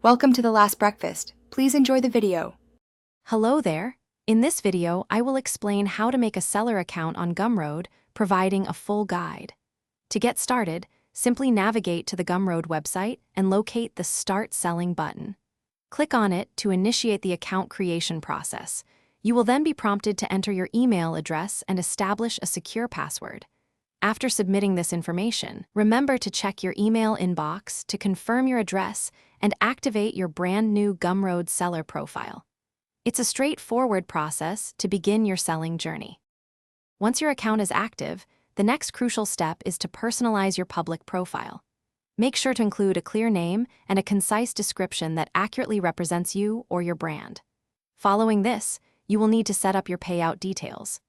Welcome to The Last Breakfast. Please enjoy the video. Hello there. In this video, I will explain how to make a seller account on Gumroad, providing a full guide. To get started, simply navigate to the Gumroad website and locate the Start Selling button. Click on it to initiate the account creation process. You will then be prompted to enter your email address and establish a secure password. After submitting this information, remember to check your email inbox to confirm your address and activate your brand new Gumroad seller profile. It's a straightforward process to begin your selling journey. Once your account is active, the next crucial step is to personalize your public profile. Make sure to include a clear name and a concise description that accurately represents you or your brand. Following this, you will need to set up your payout details.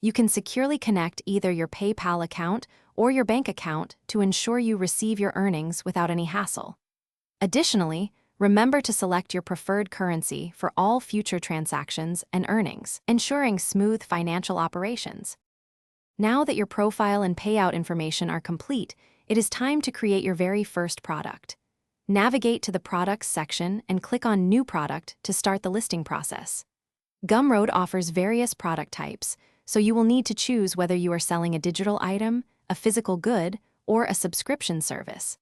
You can securely connect either your PayPal account or your bank account to ensure you receive your earnings without any hassle. Additionally, remember to select your preferred currency for all future transactions and earnings, ensuring smooth financial operations. Now that your profile and payout information are complete, it is time to create your very first product. Navigate to the Products section and click on New Product to start the listing process. Gumroad offers various product types, so you will need to choose whether you are selling a digital item, a physical good, or a subscription service.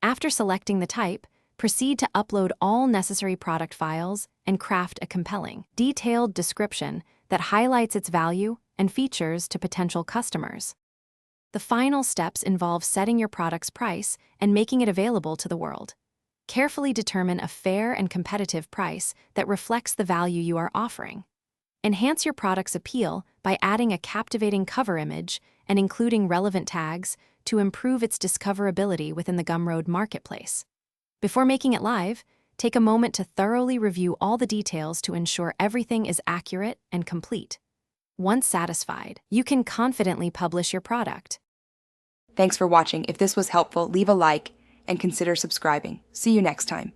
After selecting the type, proceed to upload all necessary product files and craft a compelling, detailed description that highlights its value and features to potential customers. The final steps involve setting your product's price and making it available to the world. Carefully determine a fair and competitive price that reflects the value you are offering. Enhance your product's appeal by adding a captivating cover image and including relevant tags to improve its discoverability within the Gumroad marketplace. Before making it live, take a moment to thoroughly review all the details to ensure everything is accurate and complete. Once satisfied, you can confidently publish your product. Thanks for watching. If this was helpful, leave a like and consider subscribing. See you next time.